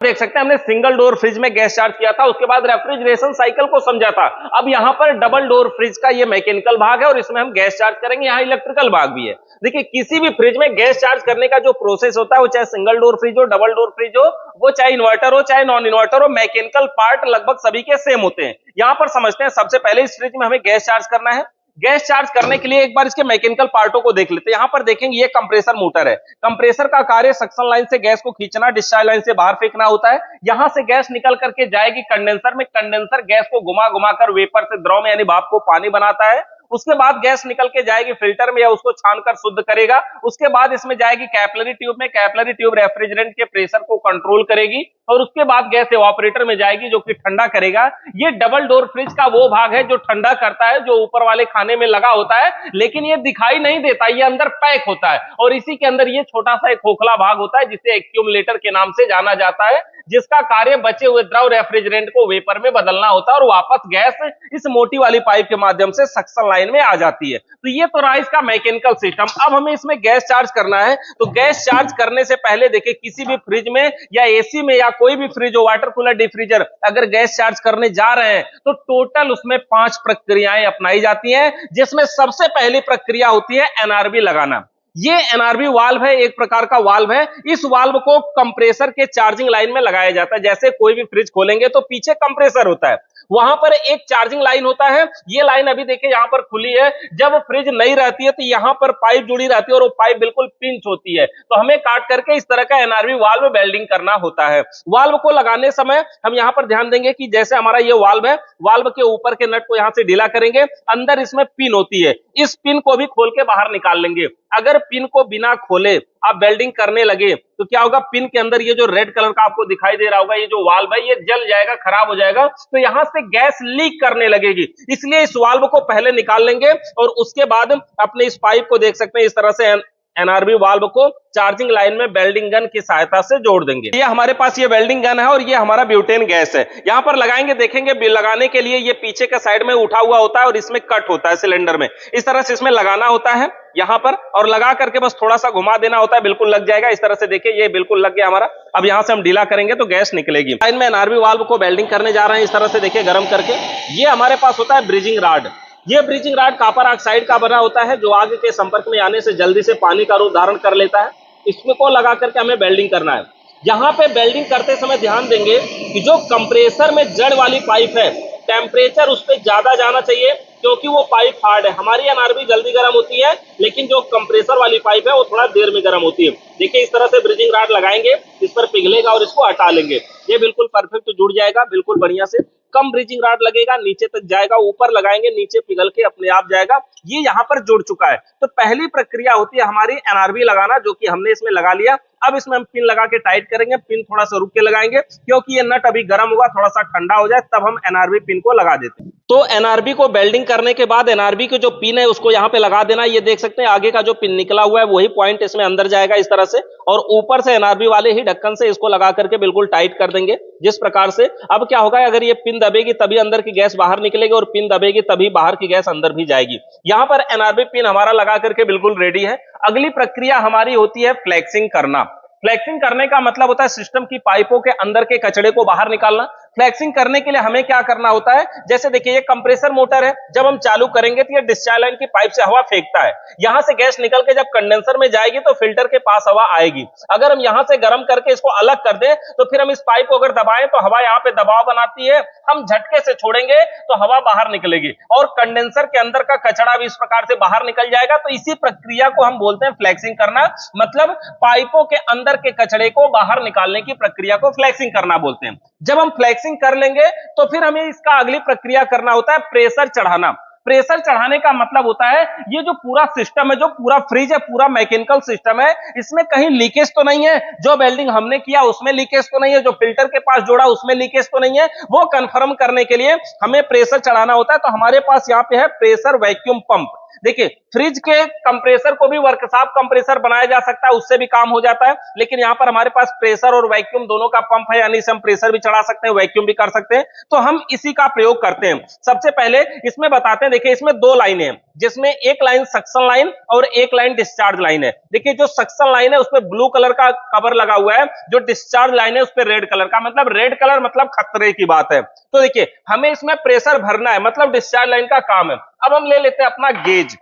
देख सकते हैं हमने सिंगल डोर फ्रिज में गैस चार्ज किया था, उसके बाद रेफ्रिजरेशन साइकिल को समझा था। अब यहाँ पर डबल डोर फ्रिज का ये मैकेनिकल भाग है और इसमें हम गैस चार्ज करेंगे, यहाँ इलेक्ट्रिकल भाग भी है। देखिए किसी भी फ्रिज में गैस चार्ज करने का जो प्रोसेस होता है, वो चाहे सिंगल डोर फ्रिज हो, डबल डोर फ्रिज हो, वो चाहे इन्वर्टर हो चाहे नॉन इन्वर्टर हो, मैकेनिकल पार्ट लगभग सभी के सेम होते हैं। यहाँ पर समझते हैं, सबसे पहले इस फ्रिज में हमें गैस चार्ज करना है। गैस चार्ज करने के लिए एक बार इसके मैकेनिकल पार्टों को देख लेते हैं। यहां पर देखेंगे ये कंप्रेसर मोटर है। कंप्रेसर का कार्य सक्शन लाइन से गैस को खींचना, डिस्चार्ज लाइन से बाहर फेंकना होता है। यहां से गैस निकल करके जाएगी कंडेंसर में, कंडेंसर गैस को घुमा घुमा कर वेपर से द्रव में यानी भाप को पानी बनाता है। उसके बाद गैस निकल के जाएगी फिल्टर में या उसको छानकर शुद्ध करेगा। उसके बाद इसमें जाएगी कैपिलरी ट्यूब में, कैपिलरी ट्यूब रेफ्रिजरेंट के प्रेशर को कंट्रोल करेगी और उसके बाद गैस एवापोरेटर में जाएगी जो कि ठंडा करेगा। ये डबल डोर फ्रिज का वो भाग है जो ठंडा करता है, जो ऊपर वाले खाने में लगा होता है, लेकिन ये दिखाई नहीं देता, ये अंदर पैक होता है और इसी के अंदर ये छोटा सा एक खोखला भाग होता है जिसे एक्यूमुलेटर के नाम से जाना जाता है, जिसका कार्य बचे हुए द्रव रेफ्रिजरेंट को वेपर में बदलना होता है और वापस गैस इस मोटी वाली पाइप के माध्यम से सक्शन लाइन में आ जाती है। तो ये तो रहा इसका मैकेनिकल सिस्टम। अब हमें इसमें गैस चार्ज करना है, तो गैस चार्ज करने से पहले देखिए किसी भी फ्रिज में या एसी में या कोई भी फ्रिज हो, वाटर कूलर, डिफ्रीजर, अगर गैस चार्ज करने जा रहे हैं तो टोटल उसमें 5 प्रक्रियाएं अपनाई जाती हैं, जिसमें सबसे पहली प्रक्रिया होती है एनआरबी लगाना। ये एनआरबी वाल्व है, एक प्रकार का वाल्व है। इस वाल्व को कंप्रेसर के चार्जिंग लाइन में लगाया जाता है। जैसे कोई भी फ्रिज खोलेंगे तो पीछे कंप्रेसर होता है, वहां पर एक चार्जिंग लाइन होता है। ये लाइन अभी देखिए यहां पर खुली है। जब फ्रिज नहीं रहती है तो यहां पर पाइप जुड़ी रहती है और वो पाइप बिल्कुल पिंच होती है, तो हमें काट करके इस तरह का एनआरबी वाल्व वेल्डिंग करना होता है। वाल्व को लगाने समय हम यहां पर ध्यान देंगे कि जैसे हमारा ये वाल्व है, वाल्व के ऊपर के नट को यहां से ढीला करेंगे, अंदर इसमें पिन होती है, इस पिन को भी खोल के बाहर निकाल लेंगे। अगर पिन को बिना खोले आप वेल्डिंग करने लगे तो क्या होगा, पिन के अंदर ये जो रेड कलर का आपको दिखाई दे रहा होगा, ये जो वाल्व है ये जल जाएगा, खराब हो जाएगा, तो यहां से गैस लीक करने लगेगी। इसलिए इस वाल्व को पहले निकाल लेंगे और उसके बाद अपने इस पाइप को देख सकते हैं इस तरह से एनआरबी वाल्व को चार्जिंग लाइन में वेल्डिंग गन की सहायता से जोड़ देंगे। ये हमारे पास ये वेल्डिंग गन है और ये हमारा ब्यूटेन गैस है। यहां पर लगाएंगे, देखेंगे लगाने के लिए ये पीछे के साइड में उठा हुआ होता है और इसमें कट होता है सिलेंडर में, इस तरह से इसमें लगाना होता है यहां पर, और लगा करके बस थोड़ा सा घुमा देना होता है, बिल्कुल लग जाएगा। इस तरह से देखिए ये बिल्कुल लग गया हमारा। अब यहां से हम ढीला करेंगे तो गैस निकलेगी। लाइन में एनआरबी वाल्व को वेल्डिंग करने जा रहे हैं, इस तरह से देखिए गर्म करके। ये हमारे पास होता है ब्रिजिंग राड। ये ब्रिजिंग राड कॉपर ऑक्साइड का बना होता है जो आग के संपर्क में आने से जल्दी से पानी का रूप धारण कर लेता है। इसको लगा करके हमें वेल्डिंग करना है। यहाँ पे वेल्डिंग करते समय ध्यान देंगे कि जो कंप्रेसर में जड़ वाली पाइप है, टेम्परेचर उस पर ज्यादा जाना चाहिए क्योंकि वो पाइप हार्ड है। हमारी एनआरबी जल्दी गर्म होती है, लेकिन जो कंप्रेसर वाली पाइप है वो थोड़ा देर में गर्म होती है। देखिए इस तरह से ब्रिजिंग राड लगाएंगे, इस पर पिघलेगा और इसको हटा लेंगे। ये बिल्कुल परफेक्ट जुड़ जाएगा, बिल्कुल बढ़िया से। कम ब्रिजिंग राड लगेगा, नीचे तक जाएगा, ऊपर लगाएंगे नीचे पिघल के अपने आप जाएगा। ये यहाँ पर जुड़ चुका है। तो पहली प्रक्रिया होती है हमारी एनआरबी लगाना, जो कि हमने इसमें लगा लिया। अब इसमें हम पिन लगा के टाइट करेंगे। पिन थोड़ा सा रुक के लगाएंगे क्योंकि ये नट अभी गर्म होगा, थोड़ा सा ठंडा हो जाए तब हम एनआरबी पिन को लगा देते हैं। तो एनआरबी को वेल्डिंग करने के बाद एनआरबी के जो पिन है उसको यहाँ पे लगा देना। ये देख सकते हैं आगे का जो पिन निकला हुआ है वही पॉइंट इसमें अंदर जाएगा इस तरह से, और ऊपर से एनआरबी वाले ही ढक्कन से इसको लगा करके बिल्कुल टाइट कर देंगे जिस प्रकार से। अब क्या होगा, अगर ये पिन दबेगी तभी अंदर की गैस बाहर निकलेगी और पिन दबेगी तभी बाहर की गैस अंदर भी जाएगी। यहाँ पर एनआरबी पिन हमारा लगा करके बिल्कुल रेडी है। अगली प्रक्रिया हमारी होती है फ्लेक्सिंग करना। फ्लेक्सिंग करने का मतलब होता है सिस्टम की पाइपों के अंदर के कचड़े को बाहर निकालना। फ्लेक्सिंग करने के लिए हमें क्या करना होता है, जैसे देखिए ये कंप्रेसर मोटर है, जब हम चालू करेंगे तो ये डिस्चार्ज लाइन की पाइप से हवा फेंकता है। यहां से गैस निकल के जब कंडेंसर में जाएगी तो फिल्टर के पास हवा आएगी। अगर हम यहां से गर्म करके इसको अलग कर दें तो फिर हम इस पाइप को अगर दबाएं तो हवा यहाँ पे दबाव बनाती है, हम झटके से छोड़ेंगे तो हवा बाहर निकलेगी और कंडेंसर के अंदर का कचरा भी इस प्रकार से बाहर निकल जाएगा। तो इसी प्रक्रिया को हम बोलते हैं फ्लेक्सिंग करना, मतलब पाइपों के अंदर के कचड़े को बाहर निकालने की प्रक्रिया को फ्लेक्सिंग करना बोलते हैं। जब हम फ्लेक्सिंग कर लेंगे तो फिर हमें इसका अगली प्रक्रिया करना होता है प्रेशर चढ़ाना। प्रेशर चढ़ाने का मतलब होता है ये जो पूरा सिस्टम है, जो पूरा फ्रिज है, पूरा मैकेनिकल सिस्टम है, इसमें कहीं लीकेज तो नहीं है, जो वेल्डिंग हमने किया उसमें लीकेज तो नहीं है, जो फिल्टर के पास जोड़ा उसमें लीकेज तो नहीं है, वो कंफर्म करने के लिए हमें प्रेशर चढ़ाना होता है। तो हमारे पास यहाँ पे है प्रेशर वैक्यूम पंप। देखिए फ्रिज के कंप्रेसर को भी वर्कशॉप कंप्रेसर बनाया जा सकता है, उससे भी काम हो जाता है, लेकिन यहाँ पर हमारे पास प्रेशर और वैक्यूम दोनों का पंप है, यानी इसे हम प्रेशर भी चढ़ा सकते हैं, वैक्यूम भी कर सकते हैं, तो हम इसी का प्रयोग करते हैं। सबसे पहले इसमें बताते हैं, देखिए इसमें दो लाइनें हैं, जिसमें एक लाइन सक्शन लाइन और एक लाइन डिस्चार्ज लाइन है। देखिए जो सक्शन लाइन है उस पर ब्लू कलर का कवर लगा हुआ है, जो डिस्चार्ज लाइन है उस पर रेड कलर का, मतलब रेड कलर मतलब खतरे की बात है। तो देखिए हमें इसमें प्रेशर भरना है, मतलब डिस्चार्ज लाइन का काम है। अब हम ले लेते हैं अपना गेज,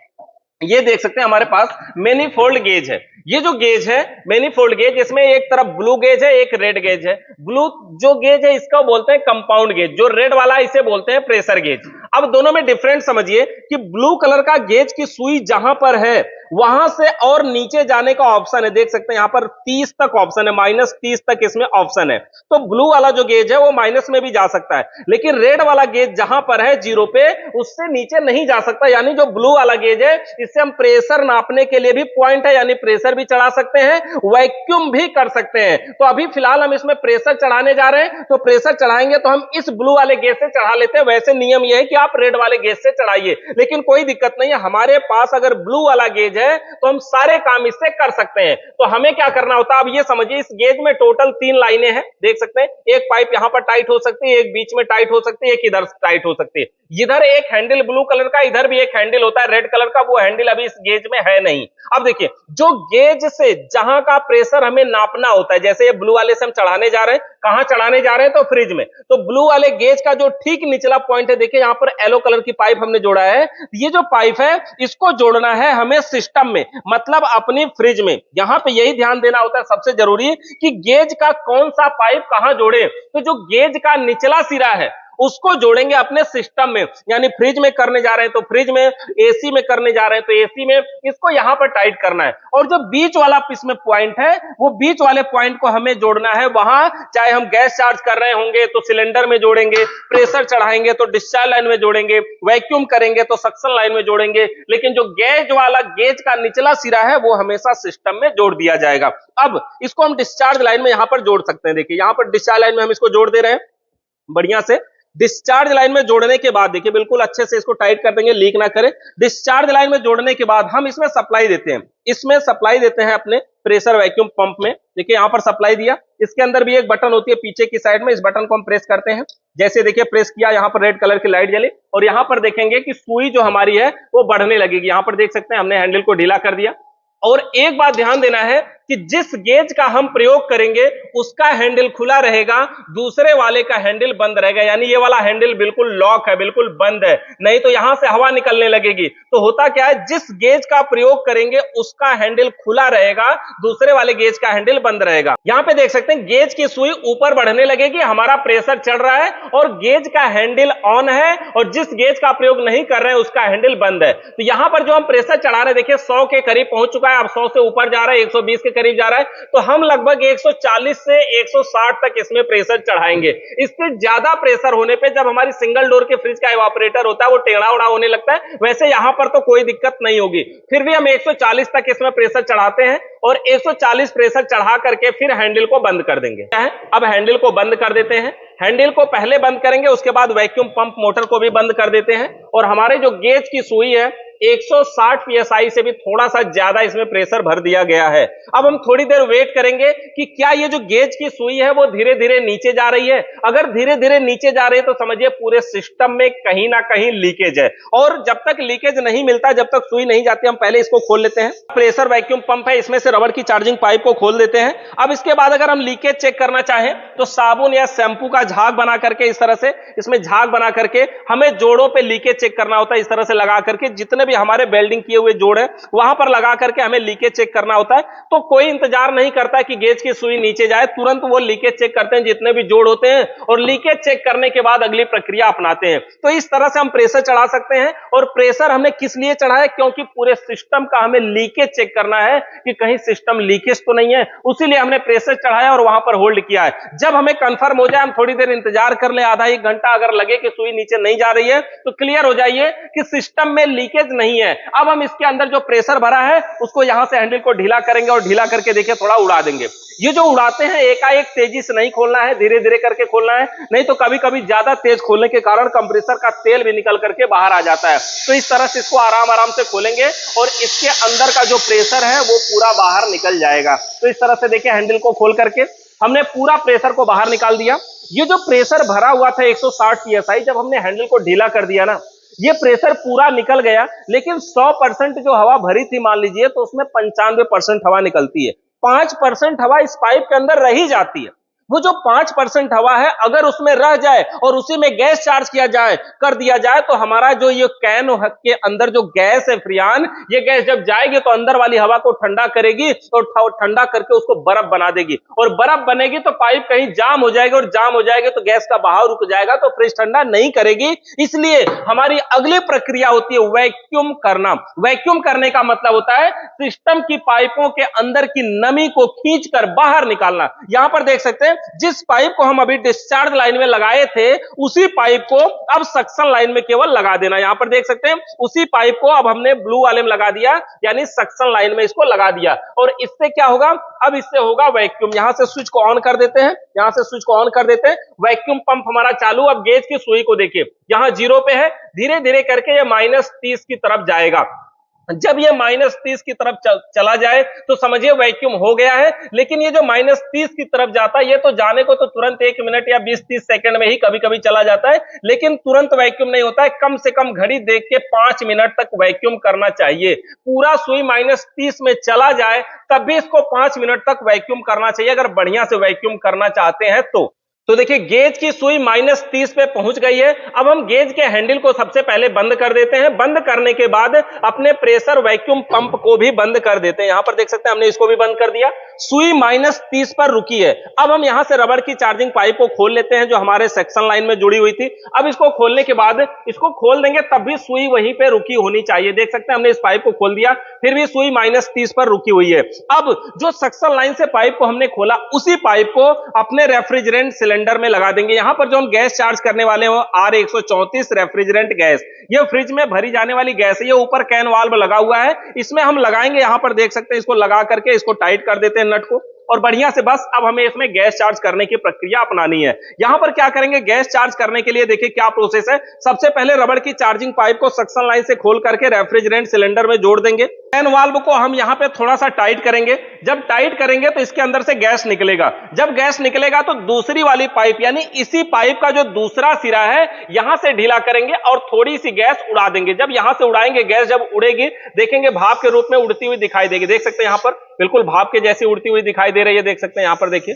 ये देख सकते हैं हमारे पास मैनीफोल्ड गेज है। ये जो गेज है मैनीफोल्ड गेज, इसमें एक तरफ ब्लू गेज है, एक रेड गेज है। ब्लू जो गेज है इसका बोलते हैं कंपाउंड गेज, जो रेड वाला इसे बोलते हैं प्रेशर गेज। अब दोनों में डिफरेंस समझिए कि ब्लू कलर का गेज की सुई जहां पर है वहां से और नीचे जाने का ऑप्शन है, देख सकते हैं यहां पर 30 तक ऑप्शन है, -30 तक इसमें ऑप्शन है। तो ब्लू वाला जो गेज है वो माइनस में भी जा सकता है, लेकिन रेड वाला गेज जहां पर है 0 पे, उससे नीचे नहीं जा सकता। यानी जो ब्लू वाला गेज है इससे हम प्रेशर नापने के लिए भी पॉइंट है, यानी प्रेशर भी चढ़ा सकते हैं, वैक्यूम भी कर सकते हैं। तो अभी फिलहाल हम इसमें प्रेशर चढ़ाने जा रहे हैं, तो प्रेशर चढ़ाएंगे तो हम इस ब्लू वाले गेज से चढ़ा लेते हैं। वैसे नियम यह है कि आप रेड वाले गेज से चढ़ाइए, लेकिन कोई दिक्कत नहीं है, हमारे पास अगर ब्लू वाला गेज है तो हम सारे काम इससे कर सकते हैं। तो हमें क्या करना होता है, अब ये समझिए इस गेज में टोटल 3 लाइनें हैं, देख सकते हैं। एक पाइप यहां पर टाइट हो सकती है, एक बीच में टाइट हो सकती है, एक इधर टाइट हो सकती है। इधर एक हैंडल ब्लू कलर का, इधर भी एक हैंडल होता है रेड कलर का, वो हैंडल अभी इस गेज में है नहीं। अब देखिए जो गेज से जहां का प्रेशर हमें नापना होता है, जैसे ये ब्लू वाले से हम चढ़ाने जा रहे हैं, कहां चढ़ाने जा रहे हैं, तो फ्रिज में। तो ब्लू वाले गेज का जो ठीक निचला पॉइंट है, देखिए यहां पर येलो कलर की पाइप हमने जोड़ा है, ये जो पाइप है इसको जोड़ना है हमें सिस्टम में, मतलब अपनी फ्रिज में। यहां पे यही ध्यान देना होता है सबसे जरूरी कि गेज का कौन सा पाइप कहां जोड़े। तो जो गेज का निचला सिरा है उसको जोड़ेंगे अपने सिस्टम में, यानी फ्रिज में करने जा रहे हैं तो फ्रिज में, एसी में करने जा रहे हैं तो एसी में, इसको यहां पर टाइट करना है। और जो बीच वाला इसमें पॉइंट है, वो बीच वाले पॉइंट को हमें जोड़ना है वहां, चाहे हम गैस चार्ज कर रहे होंगे तो सिलेंडर में जोड़ेंगे, प्रेशर चढ़ाएंगे तो डिस्चार्ज लाइन में जोड़ेंगे, वैक्यूम करेंगे तो सक्शन लाइन में जोड़ेंगे, लेकिन जो गेज वाला गेज का निचला सिरा है वो हमेशा सिस्टम में जोड़ दिया जाएगा। अब इसको हम डिस्चार्ज लाइन में यहां पर जोड़ सकते हैं, देखिए यहां पर डिस्चार्ज लाइन में हम इसको जोड़ दे रहे हैं बढ़िया से। डिस्चार्ज लाइन में जोड़ने के बाद देखिए बिल्कुल अच्छे से इसको टाइट कर देंगे, लीक ना करे। डिस्चार्ज लाइन में जोड़ने के बाद हम इसमें सप्लाई देते हैं, इसमें सप्लाई देते हैं अपने प्रेशर वैक्यूम पंप में। देखिए यहां पर सप्लाई दिया, इसके अंदर भी एक बटन होती है पीछे की साइड में, इस बटन को हम प्रेस करते हैं। जैसे देखिए प्रेस किया, यहां पर रेड कलर की लाइट जली और यहां पर देखेंगे कि सुई जो हमारी है वो बढ़ने लगेगी। यहां पर देख सकते हैं हमने हैंडल को ढीला कर दिया। और एक बात ध्यान देना है कि जिस गेज का हम प्रयोग करेंगे उसका हैंडल खुला रहेगा, दूसरे वाले का हैंडल बंद रहेगा, यानी ये वाला हैंडल बिल्कुल लॉक है, बिल्कुल बंद है, नहीं तो यहां से हवा निकलने लगेगी। तो होता क्या है, जिस गेज का प्रयोग करेंगे उसका हैंडल खुला रहेगा, दूसरे वाले गेज का हैंडल बंद रहेगा। यहां पे देख सकते हैं गेज की सुई ऊपर बढ़ने लगेगी, हमारा प्रेशर चढ़ रहा है और गेज का हैंडल ऑन है, और जिस गेज का प्रयोग नहीं कर रहे हैं उसका हैंडल बंद है। तो यहां पर जो हम प्रेशर चढ़ा रहे हैं, देखिए 100 के करीब पहुंच चुका है, अब 100 से ऊपर जा रहा है, 120 के करीब जा रहा है, तो हम लगभग 140 से 160 तक इसमें प्रेशर चढ़ाएंगे। इससे ज्यादा प्रेशर होने पे जब हमारी सिंगल डोर के फ्रिज का इवापोरेटर होता है वो टेढ़ा उड़ा होने लगता है, वैसे यहां पर तो कोई दिक्कत नहीं होगी। फिर भी हम 140 तक इसमें प्रेशर चढ़ाते हैं और 140 प्रेशर चढ़ा करके फिर हैंडल को बंद कर देंगे। अब हैंडल को बंद कर देते हैं, हैंडल को पहले बंद करेंगे, उसके बाद वैक्यूम पंप मोटर को भी बंद कर देते हैं, और हमारे जो गेज की सुई है 160 psi से भी थोड़ा सा ज्यादा इसमें प्रेशर भर दिया गया है। अब हम थोड़ी देर वेट करेंगे कि क्या ये जो गेज की सुई है वो धीरे धीरे नीचे जा रही है। अगर धीरे धीरे नीचे जा रही है तो समझिए पूरे सिस्टम में कहीं ना कहीं लीकेज है, और जब तक लीकेज नहीं मिलता, जब तक सुई नहीं जाती, हम पहले इसको खोल लेते हैं। प्रेशर वैक्यूम पंप है, इसमें से रबड़ की चार्जिंग पाइप को खोल देते हैं। अब इसके बाद अगर हम लीकेज चेक करना चाहें तो साबुन या शैंपू का झाग बना करके, इस तरह से इसमें झाग बना करके हमें जोड़ों पे लीकेज चेक करना होता है। इस तरह से लगा करके जितने भी हमारे वेल्डिंग किए हुए जोड़ है वहां पर लगा करके हमें लीकेज चेक करना होता है। तो कोई इंतजार नहीं करता कि गेज की सुई नीचे जाए, तुरंत वो लीकेज चेक करते हैं जितने भी जोड़ होते हैं, और लीकेज चेक करने के बाद अगली प्रक्रिया अपनाते हैं। तो इस तरह से हम प्रेशर चढ़ा सकते हैं। और प्रेशर हमने किस लिए चढ़ाया, क्योंकि पूरे सिस्टम का हमें लीकेज चेक करना है कि कहीं सिस्टम लीकेज तो नहीं है, उसीलिए हमने प्रेशर चढ़ाया और वहां पर होल्ड किया है। जब हमें कंफर्म हो जाए, हम थोड़ी देर इंतजार कर ले, आधा एक घंटा, अगर लगे कि सुई नीचे नहीं जा रही है तो क्लियर हो जाइए कि सिस्टम में लीकेज नहीं है। अब हम इसके अंदर जो प्रेशर भरा है उसको यहां से हैंडल को ढीला करेंगे और ढीला करके देखिए थोड़ा उड़ा देंगे। ये जो उड़ाते हैं एकाएक तेजी से नहीं खोलना है, धीरे धीरे करके खोलना है, नहीं तो कभी कभी ज्यादा तेज खोलने के कारण कंप्रेसर का तेल भी निकल करके बाहर आ जाता है। तो इस तरह से इसको आराम आराम से खोलेंगे और इसके अंदर का जो प्रेशर है वो पूरा बाहर निकल जाएगा। तो इस तरह से देखिए हैंडल को खोल करके हमने पूरा प्रेशर को बाहर निकाल दिया। ये जो प्रेशर भरा हुआ था 160 psi, जब हमने हैंडल को ढीला कर दिया ना, ये प्रेशर पूरा निकल गया, लेकिन 100% जो हवा भरी थी मान लीजिए तो उसमें 95% हवा निकलती है। 5% हवा इस पाइप के अंदर रह ही जाती है। वो जो 5% हवा है अगर उसमें रह जाए और उसी में गैस चार्ज किया जाए कर दिया जाए तो हमारा जो ये कैन के अंदर जो गैस है फ्रियान, ये गैस जब जाएगी तो अंदर वाली हवा को ठंडा करेगी और ठंडा करके उसको बर्फ बना देगी, और बर्फ बनेगी तो पाइप कहीं जाम हो जाएगी, और जाम हो जाएगी तो गैस का बहाव रुक जाएगा, तो फ्रिज ठंडा नहीं करेगी। इसलिए हमारी अगली प्रक्रिया होती है वैक्यूम करना। वैक्यूम करने का मतलब होता है सिस्टम की पाइपों के अंदर की नमी को खींचकर बाहर निकालना। यहां पर देख सकते हैं जिस पाइप को हम अभी डिस्चार्ज लाइन में लगाए थे उसी पाइप को अब सक्शन लाइन में केवल लगा देना। यहां पर देख सकते हैं उसी पाइप को अब हमने ब्लू वाले में लगा दिया, यानी सक्शन लाइन में इसको लगा दिया। और इससे क्या होगा, अब इससे होगा वैक्यूम। यहां से स्विच को ऑन कर देते हैं, यहां से स्विच को ऑन कर देते हैं, वैक्यूम पंप हमारा चालू। अब गेज की सुई को देखिए, यहां 0 पे है, धीरे धीरे करके ये -30 की तरफ जाएगा। जब ये -30 की तरफ चला जाए तो समझिए वैक्यूम हो गया है। लेकिन ये जो -30 की तरफ जाता है ये तो जाने को तो तुरंत 1 मिनट या 20-30 सेकंड में ही कभी कभी चला जाता है, लेकिन तुरंत वैक्यूम नहीं होता है। कम से कम घड़ी देख के 5 मिनट तक वैक्यूम करना चाहिए। पूरा सुई -30 में चला जाए तब भी इसको 5 मिनट तक वैक्यूम करना चाहिए अगर बढ़िया से वैक्यूम करना चाहते हैं तो देखिए गेज की सुई -30 पे पहुंच गई है। अब हम गेज के हैंडल को सबसे पहले बंद कर देते हैं। बंद करने के बाद अपने प्रेशर वैक्यूम पंप को भी बंद कर देते हैं। यहां पर देख सकते हैं हमने इसको भी बंद कर दिया। सुई -30 पर रुकी है। अब हम यहां से रबड़ की चार्जिंग पाइप को खोल लेते हैं जो हमारे सेक्शन लाइन में जुड़ी हुई थी। अब इसको खोलने के बाद इसको खोल देंगे तब भी सुई वहीं पे रुकी होनी चाहिए। देख सकते हैं हमने इस पाइप को खोल दिया, फिर भी सुई -30 पर रुकी हुई है। अब जो सक्शन लाइन से पाइप को हमने खोला उसी पाइप को अपने रेफ्रिजरेंट सिलेंडर में लगा देंगे। यहां पर जो हम गैस चार्ज करने वाले हैं वो R134 रेफ्रिजरेंट गैस, ये फ्रिज में भरी जाने वाली गैस है। ये ऊपर कैन वाल्व लगा हुआ है, इसमें हम लगाएंगे। यहां पर देख सकते हैं इसको लगा करके इसको टाइट कर देते हैं नट को, और बढ़िया से बस अब हमें इसमें गैस चार्ज करने की प्रक्रिया अपनानी है। यहां पर क्या करेंगे, गैस चार्ज करने के लिए देखिए क्या प्रोसेस है। सबसे पहले रबड़ की चार्जिंग पाइप को सक्शन लाइन से खोल करके रेफ्रिजरेंट सिलेंडर में जोड़ देंगे। कैन वाल्व को हम यहां पे थोड़ा सा टाइट करेंगे। जब टाइट करेंगे तो इसके अंदर से गैस निकलेगा। जब गैस निकलेगा तो दूसरी वाली पाइप यानी इसी पाइप का जो दूसरा सिरा है यहां से ढीला करेंगे और थोड़ी सी गैस उड़ा देंगे। जब यहां से उड़ाएंगे गैस जब उड़ेगी देखेंगे भाप के रूप में उड़ती हुई दिखाई देगी। देख सकते हैं यहां पर बिल्कुल भाप के जैसी उड़ती हुई दिखाई दे रही है। देख सकते हैं यहां पर देखिए,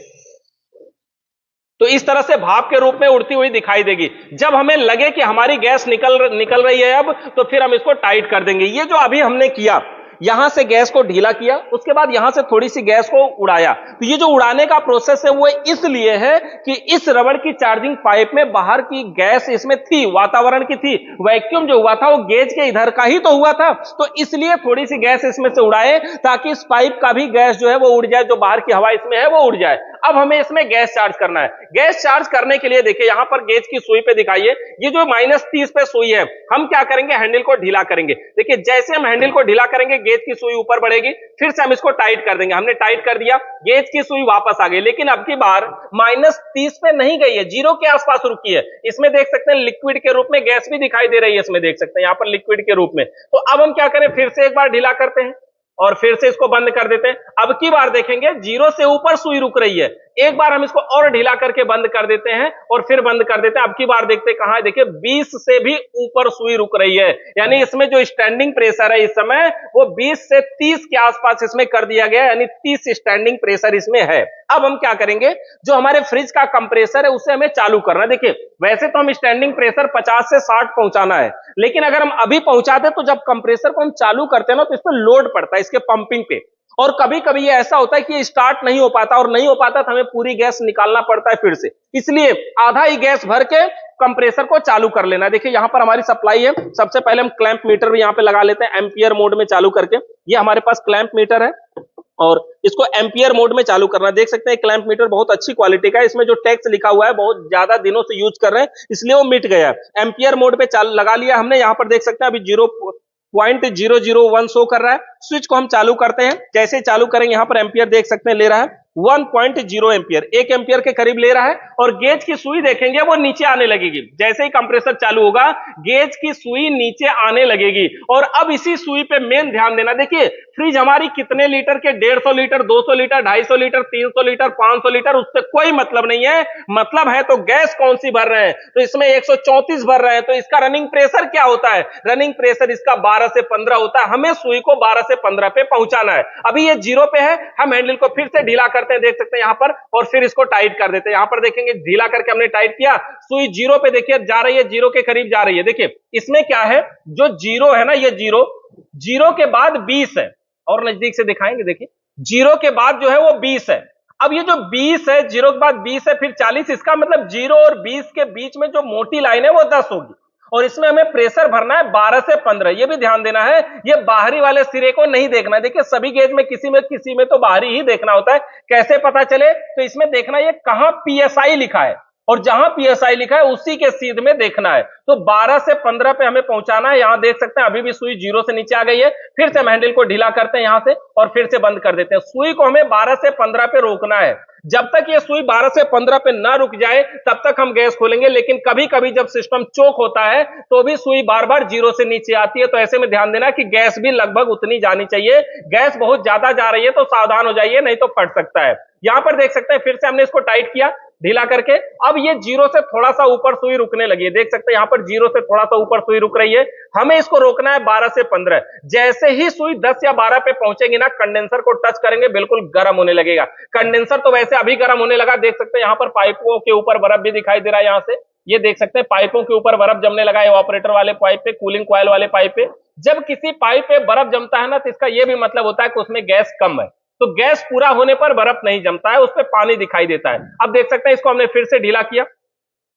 तो इस तरह से भाप के रूप में उड़ती हुई दिखाई देगी। जब हमें लगे कि हमारी गैस निकल रही है अब, तो फिर हम इसको टाइट कर देंगे। ये जो अभी हमने किया, यहां से गैस को ढीला किया, उसके बाद यहां से थोड़ी सी गैस को उड़ाया। तो ये जो उड़ाने का प्रोसेस है वो इसलिए है कि इस रबड़ की चार्जिंग पाइप में बाहर की गैस इसमें थी, वातावरण की थी। वैक्यूम जो हुआ था वो गेज के इधर का ही तो हुआ था, तो इसलिए थोड़ी सी गैस इसमें से उड़ाए ताकि इस पाइप का भी गैस जो है वो उड़ जाए, जो बाहर की हवा इसमें है वो उड़ जाए। अब हमें इसमें गैस चार्ज करना है। गैस चार्ज करने के लिए देखिए यहां पर गेज की सुई पे दिखाइए, ये जो -30 पे सुई है, हम क्या करेंगे, हैंडल को ढीला करेंगे। देखिए जैसे हम हैंडल को ढीला करेंगे गेज की सुई ऊपर बढ़ेगी, फिर से हम इसको टाइट कर देंगे। हमने टाइट कर दिया, गेज की सुई वापस आ गई, लेकिन अब की बार -30 पे नहीं गई है, 0 के आसपास रुकी है। इसमें देख सकते हैं लिक्विड के रूप में गैस भी दिखाई दे रही है, इसमें देख सकते हैं यहां पर लिक्विड के रूप में। तो अब हम क्या करें, फिर से एक बार ढीला करते हैं और फिर से इसको बंद कर देते हैं। अब की बार देखेंगे 0 से ऊपर सुई रुक रही है। एक बार हम इसको और ढीला करके बंद कर देते हैं और फिर बंद कर देते हैं। अब की बार देखते हैं कहां है, देखिए 20 से भी ऊपर सुई रुक रही है, यानी इसमें जो स्टैंडिंग प्रेशर है इस समय वो 20 से 30 के आसपास इसमें कर दिया गया, यानी 30 स्टैंडिंग प्रेशर इसमें है। अब हम क्या करेंगे, जो हमारे फ्रिज का कंप्रेसर है उसे हमें चालू करना है। देखिए वैसे तो हम स्टैंडिंग प्रेशर 50 से 60 पहुंचाना है, लेकिन अगर हम अभी पहुंचाते तो जब कंप्रेसर को हम चालू करते हैं ना तो इस पर लोड पड़ता है इसके पंपिंग पे, और कभी कभी ये ऐसा होता है कि स्टार्ट नहीं हो पाता, और नहीं हो पाता तो हमें पूरी गैस निकालना पड़ता है फिर से। इसलिए आधा ही गैस भर के कंप्रेसर को चालू कर लेना है। देखिए यहां पर हमारी सप्लाई है। सबसे पहले हम क्लैंप मीटर भी यहां पे लगा लेते हैं एम्पियर मोड में चालू करके। ये हमारे पास क्लैंप मीटर है और इसको एम्पियर मोड में चालू करना है। देख सकते हैं क्लैंप मीटर बहुत अच्छी क्वालिटी का है, इसमें जो टेक्स्ट लिखा हुआ है बहुत ज्यादा दिनों से यूज कर रहे हैं इसलिए वो मिट गया। एम्पियर मोड पे लगा लिया हमने। यहां पर देख सकते हैं अभी 0 0.001 शो कर रहा है। स्विच को हम चालू करते हैं, जैसे चालू करेंगे यहां पर एंपियर देख सकते हैं ले रहा है 1.0 एम्पियर, 1 एम्पियर के करीब ले रहा है। और गेज की सुई देखेंगे वो नीचे आने लगेगी, जैसे ही कंप्रेसर चालू होगा गेज की सुई नीचे आने लगेगी। और अब इसी सुई पे मेन ध्यान देना, देखिए फ्रिज हमारी कितने लीटर के, 150 litre, 200 litre, 250 litre, 300 litre, 500 litre, उससे कोई मतलब नहीं है। मतलब है तो गैस कौन सी भर रहे हैं, तो इसमें 134 भर रहे हैं, तो इसका रनिंग प्रेशर क्या होता है, रनिंग प्रेशर इसका 12 से 15 होता है। हमें सुई को 12 से 15 पे पहुंचाना है। अभी ये 0 पे है, हम हैंडल को फिर से ढीला करते हैं, देख सकते हैं यहां पर, और फिर इसको टाइट कर देते हैं। यहां पर देखेंगे ढीला करके हमने टाइट किया, सुई 0 पे देखिए जा रही है, 0 के करीब जा रही है। देखिए इसमें क्या है, जो 0 है ना, ये 0 के बाद 20 है, और नजदीक से दिखाएंगे, देखिए 0 के बाद जो है वो 20 है। अब ये जो 20 है, 0 के बाद 20 है, फिर 40, इसका मतलब 0 और 20 के बीच में जो मोटी लाइन है वो 10 होगी, और इसमें हमें प्रेशर भरना है 12 से 15। ये भी ध्यान देना है, ये बाहरी वाले सिरे को नहीं देखना है। देखिए सभी गेज में किसी में तो बाहरी ही देखना होता है। कैसे पता चले, तो इसमें देखना ये कहां पीएसआई लिखा है, और जहां पीएसआई लिखा है उसी के सीध में देखना है। तो 12 से 15 पे हमें पहुंचाना है। यहां देख सकते हैं अभी भी सुई 0 से नीचे आ गई है। फिर से हम हैंडल को ढीला करते हैं यहां से, और फिर से बंद कर देते हैं। सुई को हमें 12 से 15 पे रोकना है। जब तक ये सुई 12 से 15 पे ना रुक जाए तब तक हम गैस खोलेंगे। लेकिन कभी कभी जब सिस्टम चोक होता है तो भी सुई बार बार 0 से नीचे आती है, तो ऐसे में ध्यान देना कि गैस भी लगभग उतनी जानी चाहिए। गैस बहुत ज्यादा जा रही है तो सावधान हो जाइए, नहीं तो फट सकता है। यहां पर देख सकते हैं फिर से हमने इसको टाइट किया ढीला करके। अब ये 0 से थोड़ा सा ऊपर सुई रुकने लगी है, देख सकते हैं यहां पर 0 से थोड़ा सा ऊपर सुई रुक रही है। हमें इसको रोकना है 12 से 15। जैसे ही सुई 10 या 12 पे पहुंचेगी ना, कंडेंसर को टच करेंगे, बिल्कुल गर्म होने लगेगा। कंडेंसर तो वैसे अभी गर्म होने लगा, देख सकते हैं यहां पर पाइपों के ऊपर बर्फ भी दिखाई दे रहा है। यहां से ये देख सकते हैं पाइपों के ऊपर बर्फ जमने लगा है, ऑपरेटर वाले पाइप पे, कूलिंग कॉइल वाले पाइप पे। जब किसी पाइप पे बर्फ जमता है ना, तो इसका यह भी मतलब होता है कि उसमें गैस कम है। तो गैस पूरा होने पर बर्फ नहीं जमता है, उसमें पानी दिखाई देता है। अब देख सकते हैं इसको हमने फिर से ढीला किया,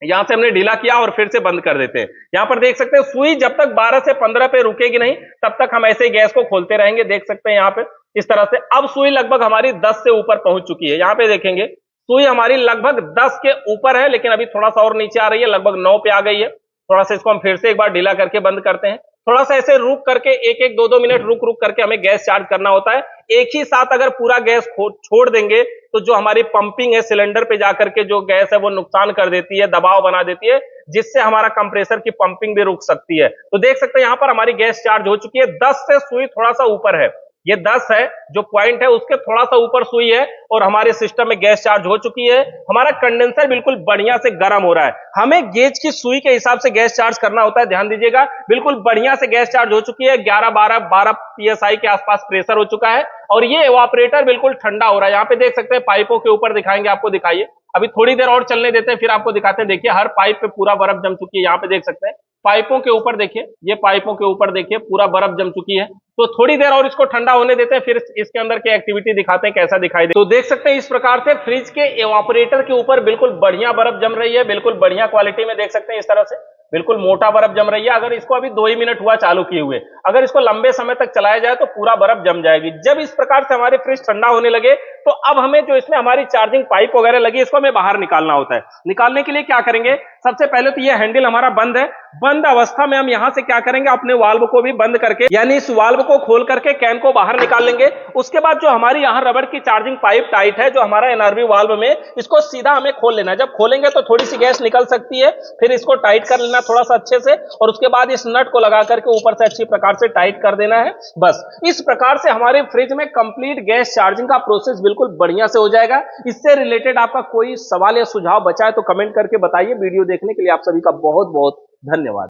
यहां से हमने ढीला किया और फिर से बंद कर देते हैं। यहां पर देख सकते हैं सुई जब तक 12 से 15 पे रुकेगी नहीं तब तक हम ऐसे ही गैस को खोलते रहेंगे। देख सकते हैं यहां पे इस तरह से। अब सुई लगभग हमारी 10 से ऊपर पहुंच चुकी है। यहां पे देखेंगे सुई हमारी लगभग 10 के ऊपर है, लेकिन अभी थोड़ा सा और नीचे आ रही है, लगभग 9 पे आ गई है। थोड़ा सा इसको हम फिर से एक बार ढीला करके बंद करते हैं। थोड़ा सा ऐसे रुक करके 1-1, 2-2 मिनट रुक रुक करके हमें गैस चार्ज करना होता है। एक ही साथ अगर पूरा गैस छोड़ देंगे तो जो हमारी पंपिंग है सिलेंडर पे जाकर के जो गैस है वो नुकसान कर देती है, दबाव बना देती है, जिससे हमारा कंप्रेसर की पंपिंग भी रुक सकती है। तो देख सकते हैं यहां पर हमारी गैस चार्ज हो चुकी है। 10 से सुई थोड़ा सा ऊपर है, ये 10 है जो पॉइंट है उसके थोड़ा सा ऊपर सुई है, और हमारे सिस्टम में गैस चार्ज हो चुकी है। हमारा कंडेंसर बिल्कुल बढ़िया से गर्म हो रहा है। हमें गेज की सुई के हिसाब से गैस चार्ज करना होता है, ध्यान दीजिएगा। बिल्कुल बढ़िया से गैस चार्ज हो चुकी है, 11-12 पीएसआई के आसपास प्रेशर हो चुका है, और ये एवापोरेटर बिल्कुल ठंडा हो रहा है। यहाँ पे देख सकते हैं पाइपों के ऊपर दिखाएंगे आपको, दिखाइए। अभी थोड़ी देर और चलने देते हैं फिर आपको दिखाते हैं। देखिए हर पाइप पे पूरा बर्फ जम चुकी है। यहाँ पे देख सकते हैं पाइपों के ऊपर, देखिए ये पाइपों के ऊपर देखिए पूरा बर्फ जम चुकी है। तो थोड़ी देर और इसको ठंडा होने देते हैं, फिर इसके अंदर की एक्टिविटी दिखाते हैं कैसा दिखाई दे। तो देख सकते हैं इस प्रकार से फ्रिज के एवापोरेटर के ऊपर बिल्कुल बढ़िया बर्फ जम रही है, बिल्कुल बढ़िया क्वालिटी में। देख सकते हैं इस तरह से बिल्कुल मोटा बर्फ जम रही है। अगर इसको अभी 2 ही मिनट हुआ चालू किए हुए, अगर इसको लंबे समय तक चलाया जाए तो पूरा बर्फ जम जाएगी। जब इस प्रकार से हमारे फ्रिज ठंडा होने लगे तो अब हमें जो इसमें हमारी चार्जिंग पाइप वगैरह लगी इसको हमें बाहर निकालना होता है। निकालने के लिए क्या करेंगे, सबसे पहले तो ये हैंडल हमारा बंद है। बंद अवस्था में हम यहां से क्या करेंगे, अपने वाल्व को भी बंद करके, यानी इस वाल्व को खोल करके कैन को बाहर निकाल लेंगे। उसके बाद जो हमारी यहाँ रबड़ की चार्जिंग पाइप टाइट है, जो हमारा एनआरवी वाल्व में, इसको सीधा हमें खोल लेना है। जब खोलेंगे तो थोड़ी सी गैस निकल सकती है, फिर इसको टाइट कर लेना थोड़ा सा अच्छे से, और उसके बाद इस नट को लगा करके ऊपर से अच्छी प्रकार से टाइट कर देना है। बस इस प्रकार से हमारे फ्रिज में कंप्लीट गैस चार्जिंग का प्रोसेस बिल्कुल बढ़िया से हो जाएगा। इससे रिलेटेड आपका कोई सवाल या सुझाव बचा है तो कमेंट करके बताइए। वीडियो देखने के लिए आप सभी का बहुत बहुत धन्यवाद।